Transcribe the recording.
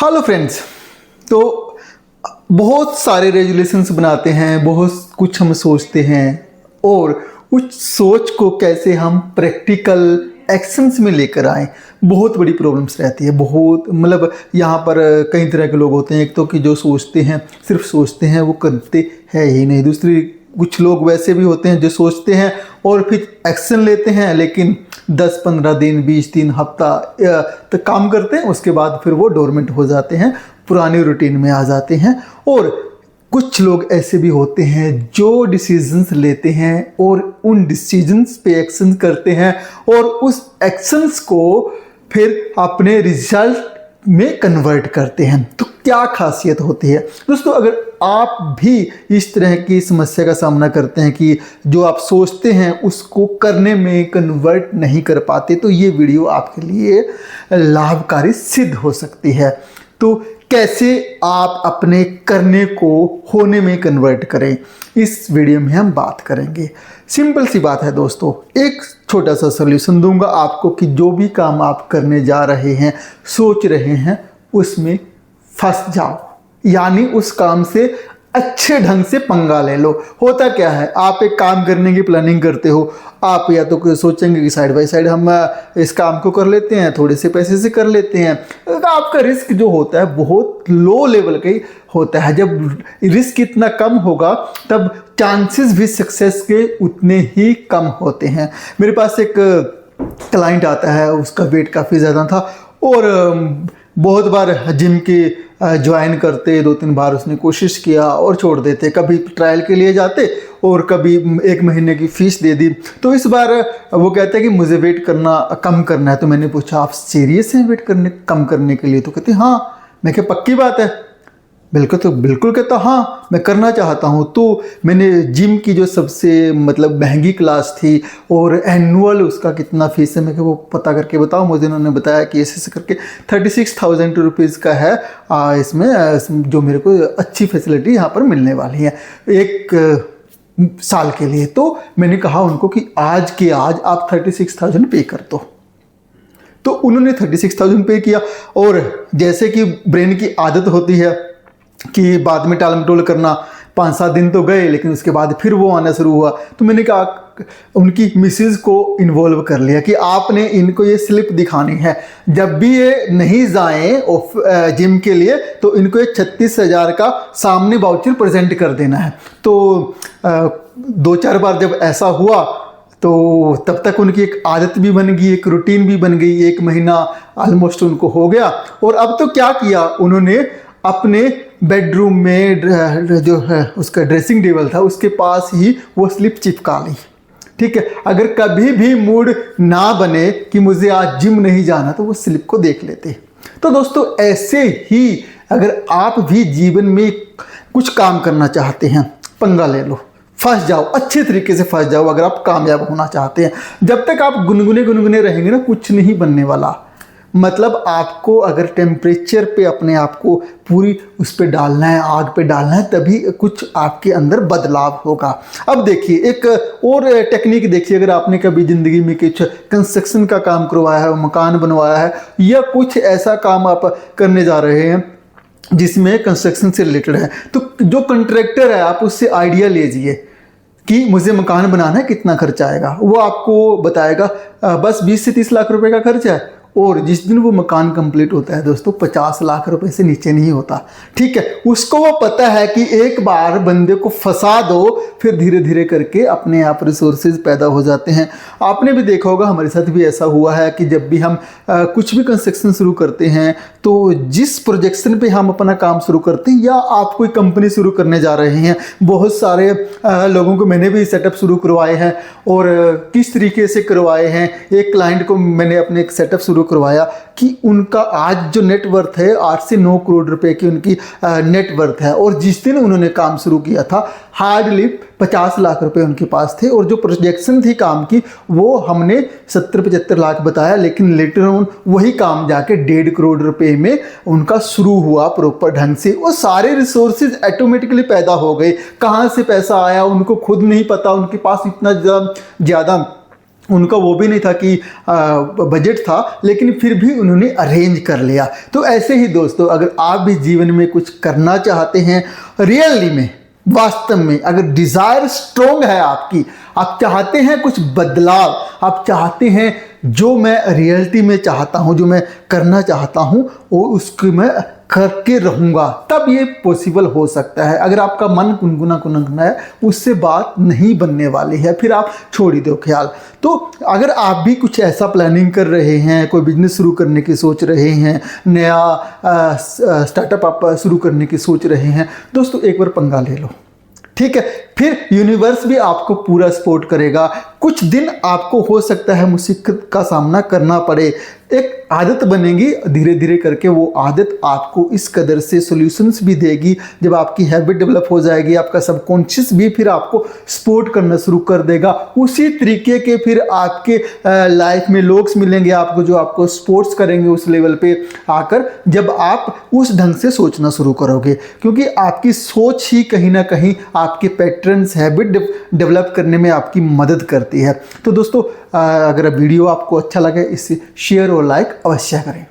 Hello friends. तो बहुत सारे रेजुलेशंस बनाते हैं, बहुत कुछ हम सोचते हैं और उस सोच को कैसे हम प्रैक्टिकल एक्शंस में लेकर आएँ, बहुत बड़ी प्रॉब्लम्स रहती है। बहुत मतलब यहाँ पर कई तरह के लोग होते हैं। एक तो कि जो सोचते हैं, सिर्फ सोचते हैं, वो करते हैं ही नहीं। दूसरी कुछ लोग वैसे भी होते हैं जो सोचते हैं और फिर एक्शन लेते हैं, लेकिन 10-15 दिन 20 दिन हफ्ता तक काम करते हैं, उसके बाद फिर वो डोरमेंट हो जाते हैं, पुरानी रूटीन में आ जाते हैं। और कुछ लोग ऐसे भी होते हैं जो डिसीजंस लेते हैं और उन डिसीजंस पे एक्शन करते हैं और उस एक्शंस को फिर अपने रिजल्ट में कन्वर्ट करते हैं। तो क्या खासियत होती है दोस्तों? अगर आप भी इस तरह की समस्या का सामना करते हैं कि जो आप सोचते हैं उसको करने में कन्वर्ट नहीं कर पाते, तो ये वीडियो आपके लिए लाभकारी सिद्ध हो सकती है। तो कैसे आप अपने करने को होने में कन्वर्ट करें, इस वीडियो में हम बात करेंगे। सिंपल सी बात है दोस्तों, एक छोटा सा सॉल्यूशन दूंगा आपको कि जो भी काम आप करने जा रहे हैं, सोच रहे हैं, उसमें फंस जाओ, यानी उस काम से अच्छे ढंग से पंगा ले लो। होता क्या है, आप एक काम करने की प्लानिंग करते हो, आप या तो सोचेंगे कि साइड बाय साइड हम इस काम को कर लेते हैं, थोड़े से पैसे से कर लेते हैं। आपका रिस्क जो होता है बहुत लो लेवल का ही होता है। जब रिस्क इतना कम होगा तब चांसेस भी सक्सेस के उतने ही कम होते हैं। मेरे पास एक क्लाइंट आता है, उसका वेट काफ़ी ज़्यादा था और बहुत बार जिम के ज्वाइन करते, 2-3 बार उसने कोशिश किया और छोड़ देते। कभी ट्रायल के लिए जाते और कभी 1 महीने की फ़ीस दे दी। तो इस बार वो कहते हैं कि मुझे वेट करना कम करना है। तो मैंने पूछा, आप सीरियस हैं वेट कम करने के लिए? तो कहते हाँ। मैं क्या पक्की बात है? बिल्कुल। तो बिल्कुल कहता हाँ, मैं करना चाहता हूँ। तो मैंने जिम की जो सबसे मतलब महंगी क्लास थी और एनुअल उसका कितना फीस है, मैं वो पता करके बताओ मुझे। उन्होंने बताया कि ऐसे करके 36,000 रुपीज़ का है। इसमें जो मेरे को अच्छी फैसिलिटी यहाँ पर मिलने वाली है 1 साल के लिए। तो मैंने कहा उनको कि आज के आज आप 36,000 पे कर दो। तो उन्होंने 36,000 पे किया। और जैसे कि ब्रेन की आदत होती है कि बाद में टाल मटोल करना, 5-7 दिन तो गए, लेकिन उसके बाद फिर वो आना शुरू हुआ। तो मैंने कहा उनकी मिसेज को इन्वॉल्व कर लिया कि आपने इनको ये स्लिप दिखानी है, जब भी ये नहीं जाएं जिम के लिए तो इनको ये 36,000 का सामने वाउचर प्रेजेंट कर देना है। तो 2-4 बार जब ऐसा हुआ तो तब तक उनकी एक आदत भी बन गई, एक रूटीन भी बन गई। 1 महीना ऑलमोस्ट उनको हो गया। और अब तो क्या किया उन्होंने, अपने बेडरूम में जो है उसका ड्रेसिंग टेबल था उसके पास ही वो स्लिप चिपका ली। ठीक है, अगर कभी भी मूड ना बने कि मुझे आज जिम नहीं जाना तो वो स्लिप को देख लेते। तो दोस्तों ऐसे ही अगर आप भी जीवन में कुछ काम करना चाहते हैं, पंगा ले लो, फंस जाओ, अच्छे तरीके से फंस जाओ। अगर आप कामयाब होना चाहते हैं, जब तक आप गुनगुने रहेंगे ना, कुछ नहीं बनने वाला। मतलब आपको अगर टेम्परेचर पे अपने आप को पूरी उस पे डालना है, आग पे डालना है, तभी कुछ आपके अंदर बदलाव होगा। अब देखिए एक और टेक्निक देखिए, अगर आपने कभी ज़िंदगी में कुछ कंस्ट्रक्शन का काम करवाया है, मकान बनवाया है, या कुछ ऐसा काम आप करने जा रहे हैं जिसमें कंस्ट्रक्शन से रिलेटेड है, तो जो कॉन्ट्रैक्टर है आप उससे आइडिया लीजिए कि मुझे मकान बनाना है, कितना खर्चा आएगा। वो आपको बताएगा बस 20 से 30 लाख रुपए का खर्चा है। और जिस दिन वो मकान कंप्लीट होता है दोस्तों, 50 लाख रुपए से नीचे नहीं होता। ठीक है, उसको वो पता है कि एक बार बंदे को फंसा दो, फिर धीरे धीरे करके अपने आप रिसोर्सेज पैदा हो जाते हैं। आपने भी देखा होगा, हमारे साथ भी ऐसा हुआ है कि जब भी हम कुछ भी कंस्ट्रक्शन शुरू करते हैं, तो जिस प्रोजेक्शन पे हम अपना काम शुरू करते हैं, या आप कोई कंपनी शुरू करने जा रहे हैं, बहुत सारे लोगों को मैंने भी सेटअप शुरू करवाए हैं। और किस तरीके से करवाए हैं, एक क्लाइंट को मैंने अपने एक सेटअप शुरू करवाया कि उनका आज जो नेटवर्थ है 8 से 9 करोड़ रुपए की उनकी नेटवर्थ है। और जिस दिन उन्होंने काम शुरू किया था, हार्डली 50 लाख रुपए उनके पास थे। और जो प्रोजेक्शन थी काम की, वो हमने 70-75 लाख बताया, लेकिन लेटर ऑन वही काम जाके 1.5 करोड़ रुपए में उनका शुरू हुआ प्रॉपर ढंग से। वो सारे रिसोर्सेज ऑटोमेटिकली पैदा हो गए। कहाँ से पैसा आया उनको खुद नहीं पता, उनके पास इतना ज़्यादा उनका वो भी नहीं था कि बजट था, लेकिन फिर भी उन्होंने अरेंज कर लिया। तो ऐसे ही दोस्तों, अगर आप भी जीवन में कुछ करना चाहते हैं रियली में, वास्तव में, अगर डिज़ायर स्ट्रोंग है आपकी, आप चाहते हैं कुछ बदलाव, आप चाहते हैं जो मैं रियलिटी में चाहता हूं, जो मैं करना चाहता हूं, वो उसको मैं करके रहूँगा, तब ये पॉसिबल हो सकता है। अगर आपका मन गुनगुना है, उससे बात नहीं बनने वाली है, फिर आप छोड़ ही दो ख्याल। तो अगर आप भी कुछ ऐसा प्लानिंग कर रहे हैं, कोई बिजनेस शुरू करने की सोच रहे हैं, नया स्टार्टअप आप शुरू करने की सोच रहे हैं, दोस्तों एक बार पंगा ले लो, ठीक है। फिर यूनिवर्स भी आपको पूरा सपोर्ट करेगा। कुछ दिन आपको हो सकता है मुसीबत का सामना करना पड़े, एक आदत बनेगी, धीरे धीरे करके वो आदत आपको इस कदर से सॉल्यूशंस भी देगी। जब आपकी हैबिट डेवलप हो जाएगी, आपका सबकॉन्शियस भी फिर आपको सपोर्ट करना शुरू कर देगा। उसी तरीके के फिर आपके लाइफ में लोग मिलेंगे आपको, जो आपको सपोर्ट्स करेंगे उस लेवल पे आकर, जब आप उस ढंग से सोचना शुरू करोगे। क्योंकि आपकी सोच ही कहीं ना कहीं आपके पैटर्न्स, हैबिट डेवलप करने में आपकी मदद करती है। तो दोस्तों, अगर वीडियो आपको अच्छा लगे, इसे शेयर और लाइक अवश्य करें।